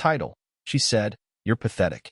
title, she said, "You're pathetic."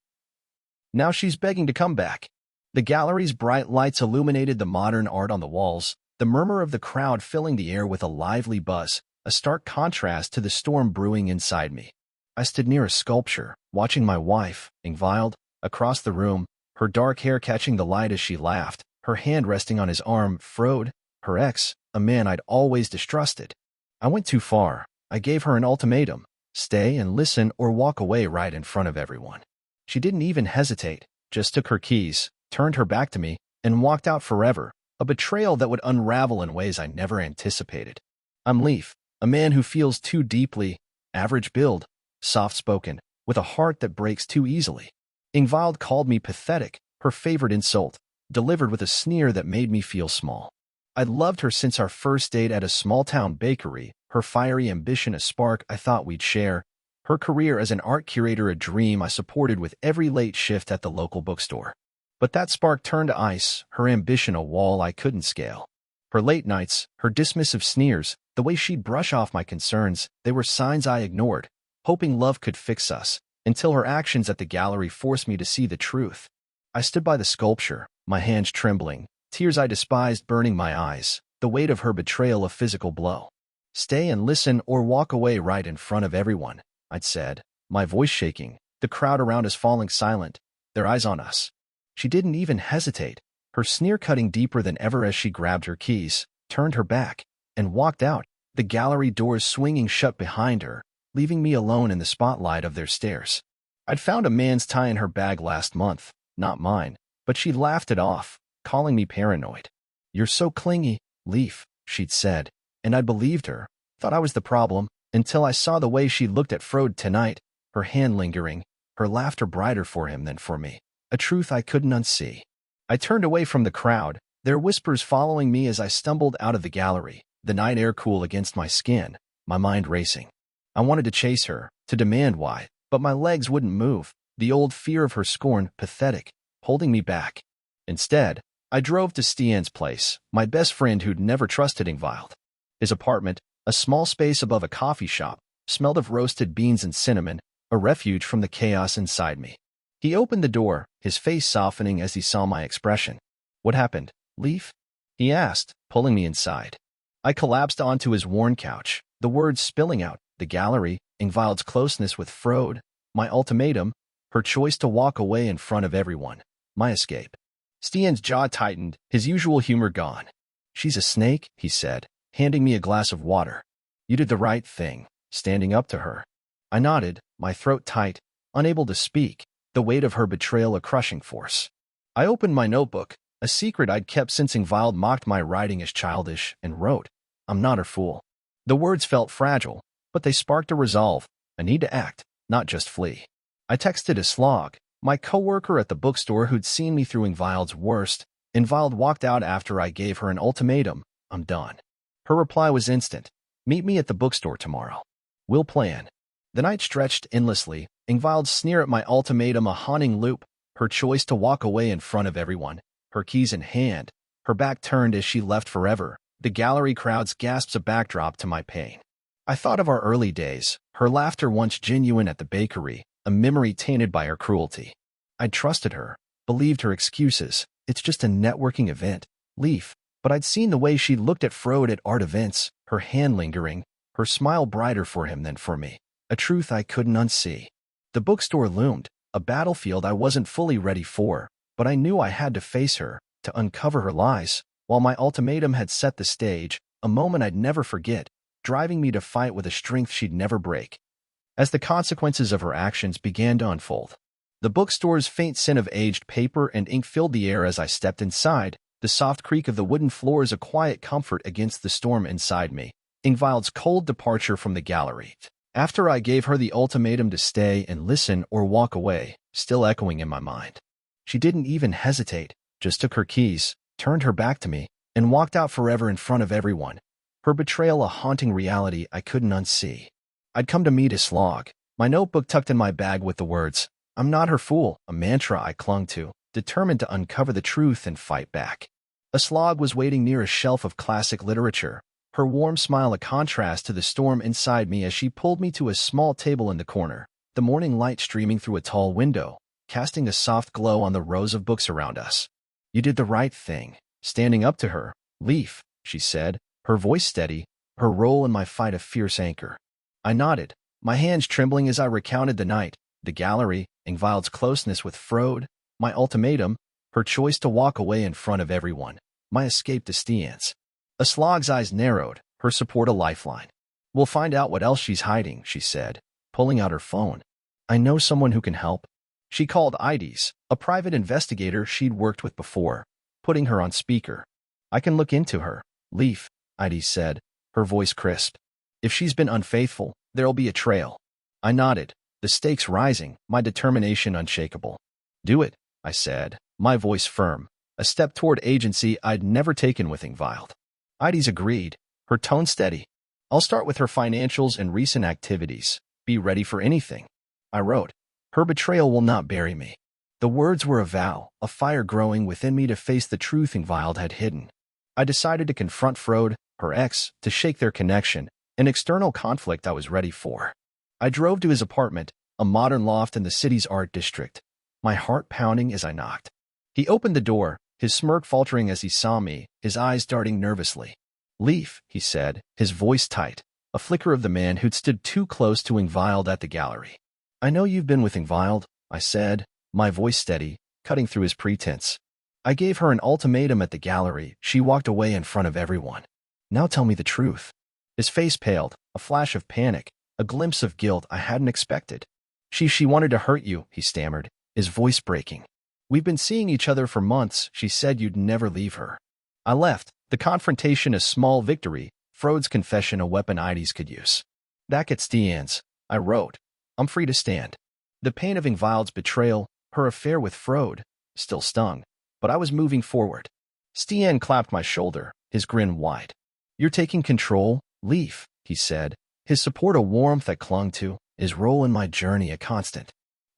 Now she's begging to come back. The gallery's bright lights illuminated the modern art on the walls, the murmur of the crowd filling the air with a lively buzz, a stark contrast to the storm brewing inside me. I stood near a sculpture, watching my wife, Ingvild, across the room, her dark hair catching the light as she laughed, her hand resting on his arm. Frode, her ex, a man I'd always distrusted. I went too far. I gave her an ultimatum: stay and listen or walk away right in front of everyone. She didn't even hesitate, just took her keys, turned her back to me, and walked out forever, a betrayal that would unravel in ways I never anticipated. I'm Leif, a man who feels too deeply, average build, soft-spoken, with a heart that breaks too easily. Ingvild called me pathetic, her favorite insult, delivered with a sneer that made me feel small. I'd loved her since our first date at a small-town bakery, her fiery ambition a spark I thought we'd share, her career as an art curator a dream I supported with every late shift at the local bookstore. But that spark turned to ice, her ambition a wall I couldn't scale. Her late nights, her dismissive sneers, the way she'd brush off my concerns, they were signs I ignored, hoping love could fix us, until her actions at the gallery forced me to see the truth. I stood by the sculpture, my hands trembling, tears I despised burning my eyes, the weight of her betrayal a physical blow. Stay and listen or walk away right in front of everyone, I'd said, my voice shaking, the crowd around us falling silent, their eyes on us. She didn't even hesitate, her sneer cutting deeper than ever as she grabbed her keys, turned her back, and walked out, the gallery doors swinging shut behind her, leaving me alone in the spotlight of their stares. I'd found a man's tie in her bag last month, not mine, but she laughed it off, calling me paranoid. "You're so clingy, Leif," she'd said, and I believed her, thought I was the problem, until I saw the way she looked at Frode tonight, her hand lingering, her laughter brighter for him than for me, a truth I couldn't unsee. I turned away from the crowd, their whispers following me as I stumbled out of the gallery, the night air cool against my skin, my mind racing. I wanted to chase her, to demand why, but my legs wouldn't move, the old fear of her scorn, pathetic, holding me back. Instead, I drove to Stian's place, my best friend who'd never trusted Ingvild. His apartment, a small space above a coffee shop, smelled of roasted beans and cinnamon, a refuge from the chaos inside me. He opened the door, his face softening as he saw my expression. "What happened, Leif?" he asked, pulling me inside. I collapsed onto his worn couch, the words spilling out, the gallery, Ingvild's closeness with Frode, my ultimatum, her choice to walk away in front of everyone, my escape. Stian's jaw tightened, his usual humor gone. "She's a snake," he said, handing me a glass of water. "You did the right thing, standing up to her." I nodded, my throat tight, unable to speak, the weight of her betrayal a crushing force. I opened my notebook, a secret I'd kept since Ingvild mocked my writing as childish, and wrote, "I'm not her fool." The words felt fragile, but they sparked a resolve, a need to act, not just flee. I texted a slog, my coworker at the bookstore who'd seen me through Ingvild's worst. Ingvild walked out after I gave her an ultimatum: "I'm done." Her reply was instant: "Meet me at the bookstore tomorrow. We'll plan." The night stretched endlessly, Ingvild's sneer at my ultimatum a haunting loop, her choice to walk away in front of everyone, her keys in hand, her back turned as she left forever, the gallery crowd's gasps a backdrop to my pain. I thought of our early days, her laughter once genuine at the bakery, a memory tainted by her cruelty. I'd trusted her, believed her excuses, "It's just a networking event, Leif," but I'd seen the way she looked at Frode at art events, her hand lingering, her smile brighter for him than for me, a truth I couldn't unsee. The bookstore loomed, a battlefield I wasn't fully ready for, but I knew I had to face her, to uncover her lies, while my ultimatum had set the stage, a moment I'd never forget, driving me to fight with a strength she'd never break. As the consequences of her actions began to unfold, the bookstore's faint scent of aged paper and ink filled the air as I stepped inside, the soft creak of the wooden floors a quiet comfort against the storm inside me. Ingvild's cold departure from the gallery, after I gave her the ultimatum to stay and listen or walk away, still echoing in my mind. She didn't even hesitate, just took her keys, turned her back to me, and walked out forever in front of everyone, her betrayal a haunting reality I couldn't unsee. I'd come to meet a slog, my notebook tucked in my bag with the words, "I'm not her fool," a mantra I clung to, determined to uncover the truth and fight back. A slog was waiting near a shelf of classic literature, her warm smile a contrast to the storm inside me as she pulled me to a small table in the corner, the morning light streaming through a tall window, casting a soft glow on the rows of books around us. You did the right thing, standing up to her, Leif, she said, her voice steady, her role in my fight a fierce anchor. I nodded, my hands trembling as I recounted the night, the gallery, Ingvild's closeness with Frode, my ultimatum, her choice to walk away in front of everyone, my escape to Stian's. Aslog's eyes narrowed, her support a lifeline. We'll find out what else she's hiding, she said, pulling out her phone. I know someone who can help. She called Ides, a private investigator she'd worked with before, putting her on speaker. I can look into her, Leif, Ides said, her voice crisp. If she's been unfaithful, there'll be a trail. I nodded, the stakes rising, my determination unshakable. Do it, I said, my voice firm, a step toward agency I'd never taken with Ingvild. Ides agreed, her tone steady. I'll start with her financials and recent activities. Be ready for anything. I wrote, her betrayal will not bury me. The words were a vow, a fire growing within me to face the truth Ingvild had hidden. I decided to confront Frode, her ex, to shake their connection, an external conflict I was ready for. I drove to his apartment, a modern loft in the city's art district, my heart pounding as I knocked. He opened the door, his smirk faltering as he saw me, his eyes darting nervously. Leif, he said, his voice tight, a flicker of the man who'd stood too close to Ingvild at the gallery. I know you've been with Ingvild, I said, my voice steady, cutting through his pretense. I gave her an ultimatum at the gallery. She walked away in front of everyone. Now tell me the truth. His face paled, a flash of panic, a glimpse of guilt I hadn't expected. She wanted to hurt you, he stammered, his voice breaking. We've been seeing each other for months. She said you'd never leave her. I left, the confrontation a small victory, Frode's confession a weapon Ides could use. Back at Stian's, I wrote, I'm free to stand. The pain of Ingvild's betrayal, her affair with Frode, still stung, but I was moving forward. Stian clapped my shoulder, his grin wide. You're taking control, Leif, he said, his support a warmth I clung to, his role in my journey a constant.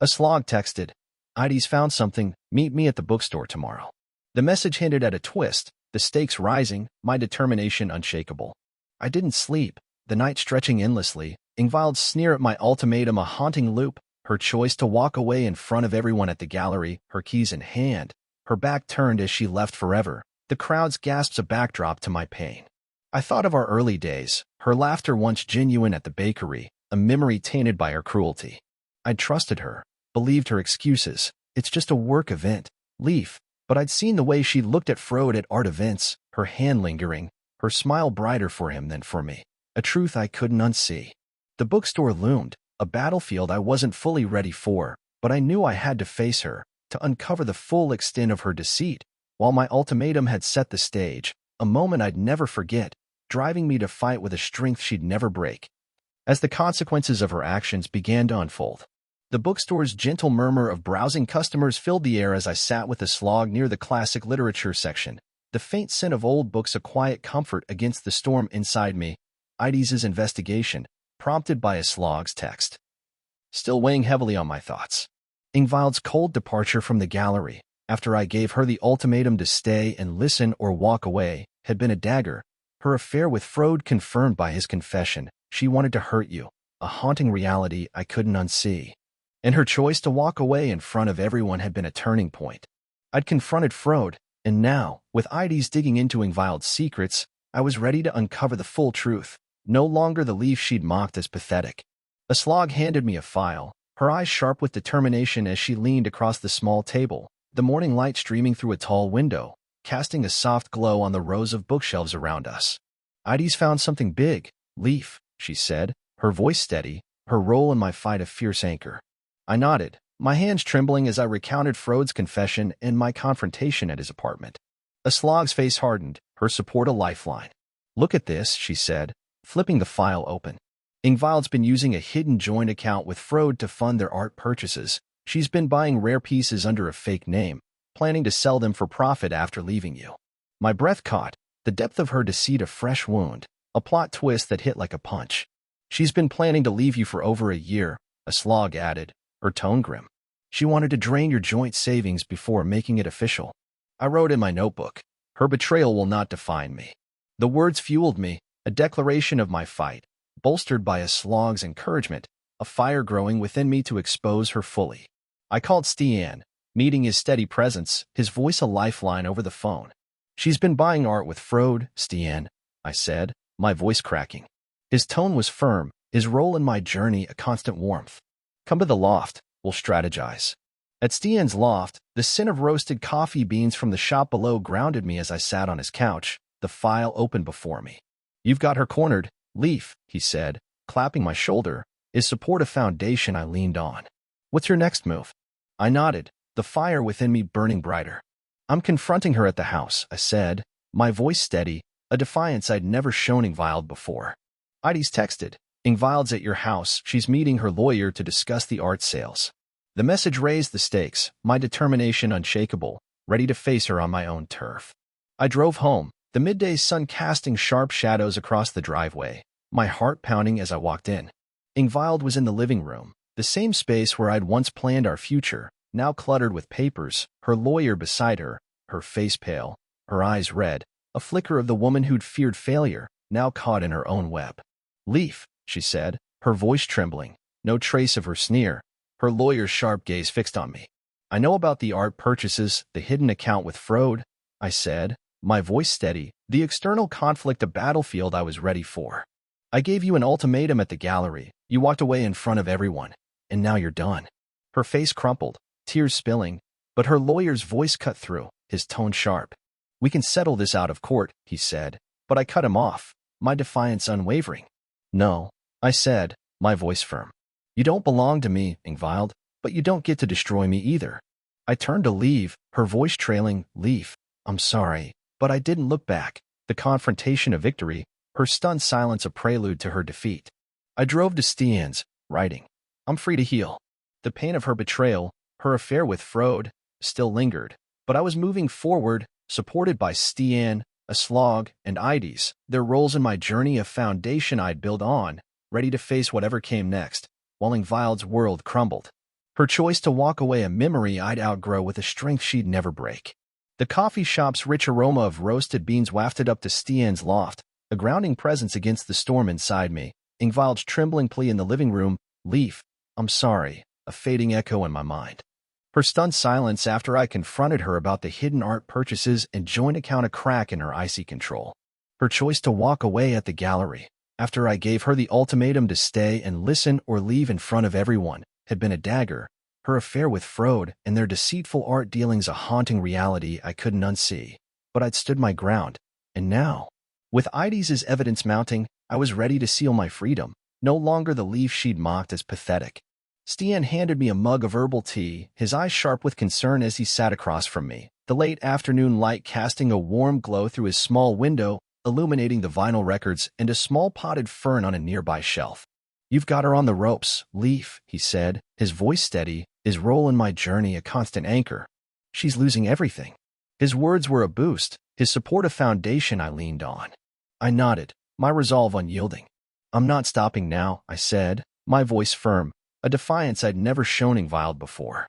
Aslog texted, Ides found something, meet me at the bookstore tomorrow. The message hinted at a twist, the stakes rising, my determination unshakable. I didn't sleep, the night stretching endlessly, Ingvild's sneer at my ultimatum a haunting loop, her choice to walk away in front of everyone at the gallery, her keys in hand, her back turned as she left forever, the crowd's gasps a backdrop to my pain. I thought of our early days, her laughter once genuine at the bakery, a memory tainted by her cruelty. I'd trusted her, believed her excuses, it's just a work event, Leif, but I'd seen the way she looked at Frode at art events, her hand lingering, her smile brighter for him than for me, a truth I couldn't unsee. The bookstore loomed, a battlefield I wasn't fully ready for, but I knew I had to face her, to uncover the full extent of her deceit, while my ultimatum had set the stage, a moment I'd never forget, driving me to fight with a strength she'd never break. As the consequences of her actions began to unfold, the bookstore's gentle murmur of browsing customers filled the air as I sat with Aslog near the classic literature section, the faint scent of old books a quiet comfort against the storm inside me, Ides's investigation, prompted by Aslog's text, still weighing heavily on my thoughts. Ingvild's cold departure from the gallery, after I gave her the ultimatum to stay and listen or walk away, had been a dagger. Her affair with Frode confirmed by his confession, she wanted to hurt you, a haunting reality I couldn't unsee. And her choice to walk away in front of everyone had been a turning point. I'd confronted Frode, and now, with Ides digging into Ingvild's secrets, I was ready to uncover the full truth, no longer the Leif she'd mocked as pathetic. Aslog handed me a file, her eyes sharp with determination as she leaned across the small table, the morning light streaming through a tall window, casting a soft glow on the rows of bookshelves around us. Ides found something big, Leif, she said, her voice steady, her role in my fight a fierce anchor. I nodded, my hands trembling as I recounted Frode's confession and my confrontation at his apartment. Aslog's face hardened, her support a lifeline. Look at this, she said, flipping the file open. Ingvild's been using a hidden joint account with Frode to fund their art purchases. She's been buying rare pieces under a fake name, planning to sell them for profit after leaving you. My breath caught, the depth of her deceit a fresh wound, a plot twist that hit like a punch. She's been planning to leave you for over a year, Aslog added, her tone grim. She wanted to drain your joint savings before making it official. I wrote in my notebook, her betrayal will not define me. The words fueled me, a declaration of my fight, bolstered by Aslog's encouragement. a fire growing within me to expose her fully. I called Stian, meeting his steady presence, his voice a lifeline over the phone. "She's been buying art with Frode, Stian," I said, my voice cracking. His tone was firm, his role in my journey a constant warmth. "Come to the loft, we'll strategize." At Stian's loft, the scent of roasted coffee beans from the shop below grounded me as I sat on his couch, the file open before me. "You've got her cornered, Leif," he said, clapping my shoulder, his support a foundation I leaned on. "What's your next move?" I nodded, the fire within me burning brighter. "I'm confronting her at the house," I said, my voice steady, a defiance I'd never shown Ingvild before. "Heidi's texted. Ingvild's at your house. She's meeting her lawyer to discuss the art sales." The message raised the stakes, my determination unshakable, ready to face her on my own turf. I drove home, the midday sun casting sharp shadows across the driveway, my heart pounding as I walked in. Ingvild was in the living room, the same space where I'd once planned our future, now cluttered with papers, her lawyer beside her, her face pale, her eyes red, a flicker of the woman who'd feared failure, now caught in her own web. "Leif," she said, her voice trembling, no trace of her sneer, her lawyer's sharp gaze fixed on me. "I know about the art purchases, the hidden account with Frode," I said, my voice steady, the external conflict a battlefield I was ready for. "I gave you an ultimatum at the gallery, you walked away in front of everyone, and now you're done." Her face crumpled, tears spilling, but her lawyer's voice cut through, his tone sharp. "We can settle this out of court," he said, but I cut him off, my defiance unwavering. "No," I said, my voice firm. "You don't belong to me, Ingvild, but you don't get to destroy me either." I turned to leave, her voice trailing. "Leif, I'm sorry," but I didn't look back, the confrontation a victory, her stunned silence a prelude to her defeat. I drove to Stian's, writing, "I'm free to heal." The pain of her betrayal, her affair with Frode, still lingered, but I was moving forward, supported by Stian, Aslog, and Ides, their roles in my journey a foundation I'd build on, ready to face whatever came next, while Ingvild's world crumbled. Her choice to walk away a memory I'd outgrow with a strength she'd never break. The coffee shop's rich aroma of roasted beans wafted up to Stian's loft, a grounding presence against the storm inside me, Ingvild's trembling plea in the living room, "Leif, I'm sorry," a fading echo in my mind. Her stunned silence after I confronted her about the hidden art purchases and joint account a crack in her icy control. Her choice to walk away at the gallery, after I gave her the ultimatum to stay and listen or leave in front of everyone, had been a dagger, her affair with Frode and their deceitful art dealings a haunting reality I couldn't unsee. But I'd stood my ground, and now, with Ides' evidence mounting, I was ready to seal my freedom, no longer the Leif she'd mocked as pathetic. Stian handed me a mug of herbal tea, his eyes sharp with concern as he sat across from me, the late afternoon light casting a warm glow through his small window, illuminating the vinyl records and a small potted fern on a nearby shelf. "You've got her on the ropes, Leif," he said, his voice steady, his role in my journey a constant anchor. "She's losing everything." His words were a boost, his support a foundation I leaned on. I nodded, my resolve unyielding. "I'm not stopping now," I said, my voice firm, a defiance I'd never shown Ingvild before.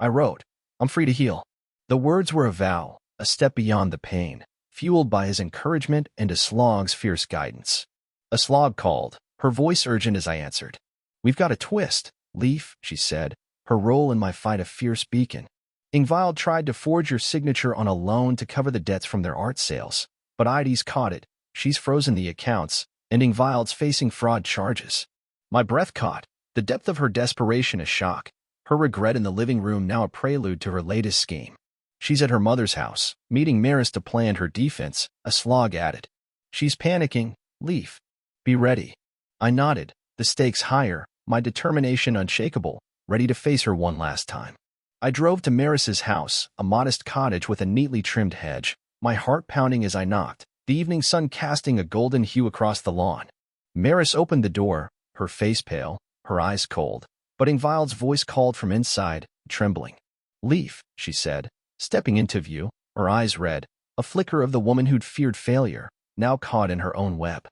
I wrote, "I'm free to heal." The words were a vow, a step beyond the pain, fueled by his encouragement and Aslog's fierce guidance. Aslog called, her voice urgent as I answered. "We've got a twist, Leif," she said, her role in my fight a fierce beacon. "Ingvild tried to forge your signature on a loan to cover the debts from their art sales, but Ides caught it. She's frozen the accounts, and Ingvild's facing fraud charges." My breath caught, the depth of her desperation a shock, her regret in the living room now a prelude to her latest scheme. "She's at her mother's house, meeting Maris to plan her defense," Aslog added. "She's panicking, Leif. Be ready." I nodded, the stakes higher, my determination unshakable, ready to face her one last time. I drove to Maris's house, a modest cottage with a neatly trimmed hedge, my heart pounding as I knocked, the evening sun casting a golden hue across the lawn. Maris opened the door, her face pale, her eyes cold, but Ingvild's voice called from inside, trembling. "Leif," she said, stepping into view, her eyes red, a flicker of the woman who'd feared failure, now caught in her own web.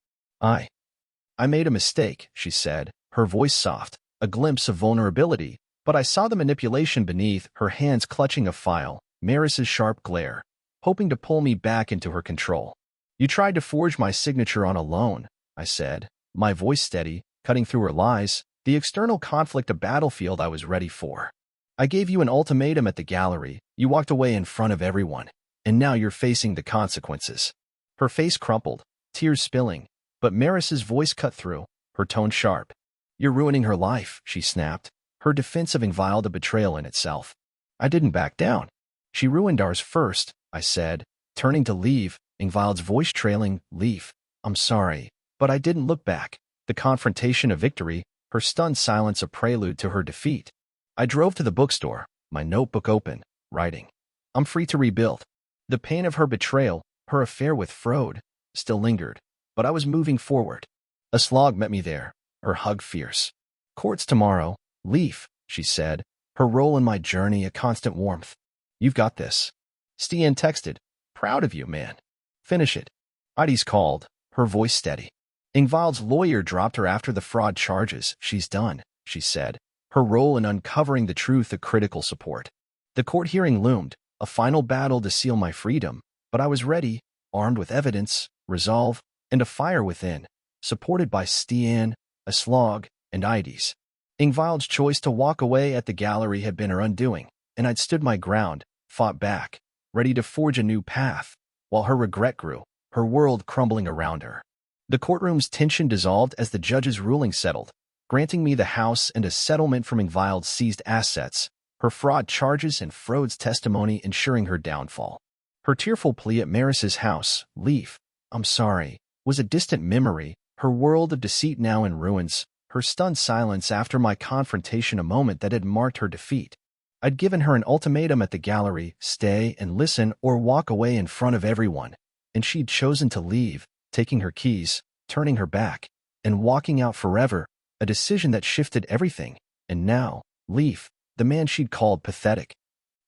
I made a mistake," she said, her voice soft, a glimpse of vulnerability, but I saw the manipulation beneath, her hands clutching a file, Maris's sharp glare, hoping to pull me back into her control. "You tried to forge my signature on a loan," I said, my voice steady, cutting through her lies, The external conflict a battlefield I was ready for. I gave you an ultimatum at the gallery, you walked away in front of everyone, and now you're facing the consequences. Her face crumpled, tears spilling, but Maris's voice cut through, her tone sharp. You're ruining her life, she snapped, her defense of Ingvild a betrayal in itself. I didn't back down. She ruined ours first, I said, turning to leave, Ingvild's voice trailing, Leif, I'm sorry, but I didn't look back. The confrontation a victory, her stunned silence a prelude to her defeat. I drove to the bookstore, my notebook open, writing. I'm free to rebuild. The pain of her betrayal, her affair with Frode, still lingered, but I was moving forward. A slog met me there, her hug fierce. Court's tomorrow, Leif, she said, her role in my journey a constant warmth. You've got this. Stian texted, proud of you, man. Finish it. Heidi's called, her voice steady. Ingvild's lawyer dropped her after the fraud charges. She's done, she said, her role in uncovering the truth a critical support. The court hearing loomed, a final battle to seal my freedom, but I was ready, armed with evidence, resolve, and a fire within, supported by Stian, a slog, and Heidi's. Ingvild's choice to walk away at the gallery had been her undoing, and I'd stood my ground, fought back, ready to forge a new path, while her regret grew, her world crumbling around her. The courtroom's tension dissolved as the judge's ruling settled, granting me the house and a settlement from Ingvild's seized assets, her fraud charges and Frode's testimony ensuring her downfall. Her tearful plea at Maris's house, Leif, I'm sorry, was a distant memory, her world of deceit now in ruins, her stunned silence after my confrontation a moment that had marked her defeat. I'd given her an ultimatum at the gallery, stay and listen or walk away in front of everyone, and she'd chosen to leave, taking her keys, turning her back, and walking out forever, a decision that shifted everything. And now, Leif, the man she'd called pathetic,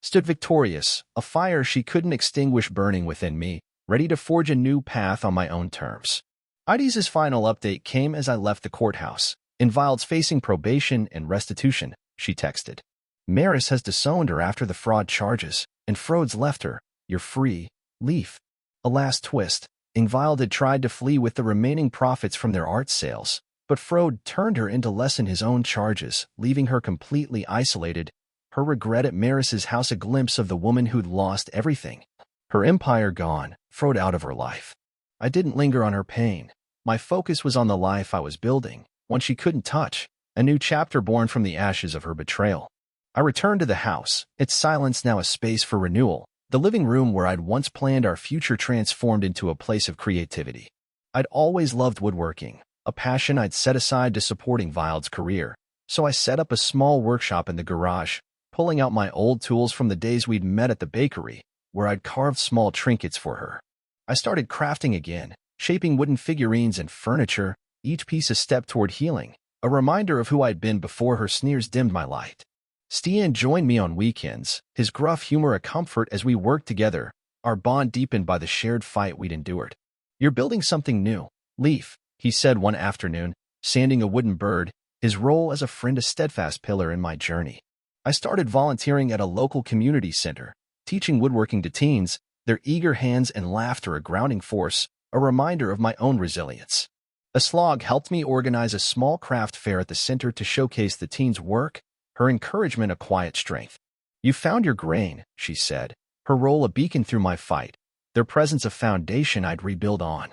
stood victorious, a fire she couldn't extinguish burning within me, ready to forge a new path on my own terms. Heidi's final update came as I left the courthouse. Ingvild's facing probation and restitution, she texted. Maris has disowned her after the fraud charges, and Frode's left her. You're free, Leif. A last twist. Ingvild had tried to flee with the remaining profits from their art sales, but Frode turned her in to lessen his own charges, leaving her completely isolated, her regret at Maris's house a glimpse of the woman who'd lost everything. Her empire gone, Frode out of her life. I didn't linger on her pain. My focus was on the life I was building, one she couldn't touch, a new chapter born from the ashes of her betrayal. I returned to the house, its silence now a space for renewal, the living room where I'd once planned our future transformed into a place of creativity. I'd always loved woodworking, a passion I'd set aside to support Ingvild's career, so I set up a small workshop in the garage, pulling out my old tools from the days we'd met at the bakery, where I'd carved small trinkets for her. I started crafting again, shaping wooden figurines and furniture, each piece a step toward healing, a reminder of who I'd been before her sneers dimmed my light. Stian joined me on weekends, his gruff humor a comfort as we worked together, our bond deepened by the shared fight we'd endured. You're building something new, Leif, he said one afternoon, sanding a wooden bird, his role as a friend a steadfast pillar in my journey. I started volunteering at a local community center, teaching woodworking to teens, their eager hands and laughter a grounding force, a reminder of my own resilience. A slog helped me organize a small craft fair at the center to showcase the teens' work, her encouragement a quiet strength. You found your grain, she said, her role a beacon through my fight, their presence a foundation I'd rebuild on.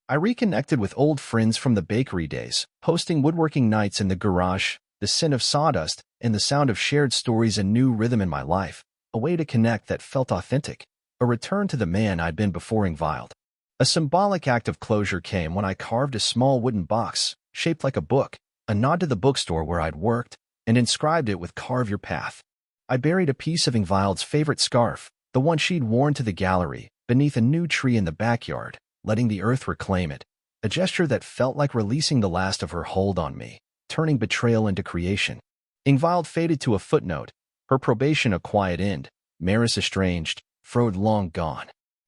I reconnected with old friends from the bakery days, hosting woodworking nights in the garage, the scent of sawdust, and the sound of shared stories a new rhythm in my life, a way to connect that felt authentic, a return to the man I'd been before Ingvild. A symbolic act of closure came when I carved a small wooden box, shaped like a book, a nod to the bookstore where I'd worked, and inscribed it with "Carve Your Path." I buried a piece of Ingvild's favorite scarf, the one she'd worn to the gallery, beneath a new tree in the backyard, letting the earth reclaim it, a gesture that felt like releasing the last of her hold on me, turning betrayal into creation. Ingvild faded to a footnote, her probation a quiet end, Maris estranged, Frode long gone.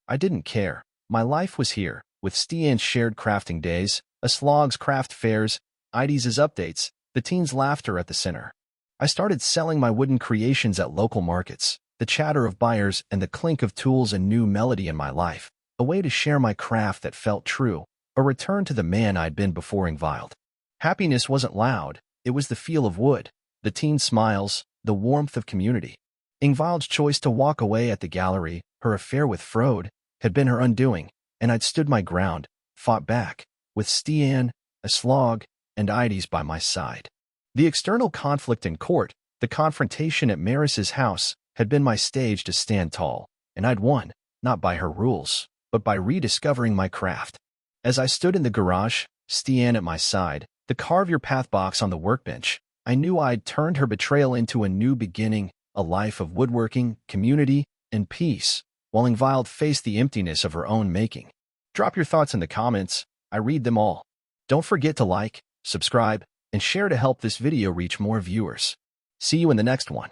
I didn't care. My life was here, with Stian's shared crafting days, a slog's craft fairs, Heidi's updates, the teens' laughter at the center. I started selling my wooden creations at local markets, the chatter of buyers and the clink of tools a new melody in my life, a way to share my craft that felt true, a return to the man I'd been before Ingvild. Happiness wasn't loud, It was the feel of wood, the teen smiles, the warmth of community. Ingvild's choice to walk away at the gallery, her affair with Frode, had been her undoing, and I'd stood my ground, fought back, with Stian, Aslog, and Ides by my side. The external conflict in court, the confrontation at Maris's house, had been my stage to stand tall, and I'd won, not by her rules, but by rediscovering my craft. As I stood in the garage, Stian at my side, the carve your path box on the workbench, I knew I'd turned her betrayal into a new beginning, a life of woodworking, community, and peace, while Ingvild faced the emptiness of her own making. Drop your thoughts in the comments. I read them all. Don't forget to like, subscribe, and share to help this video reach more viewers. See you in the next one.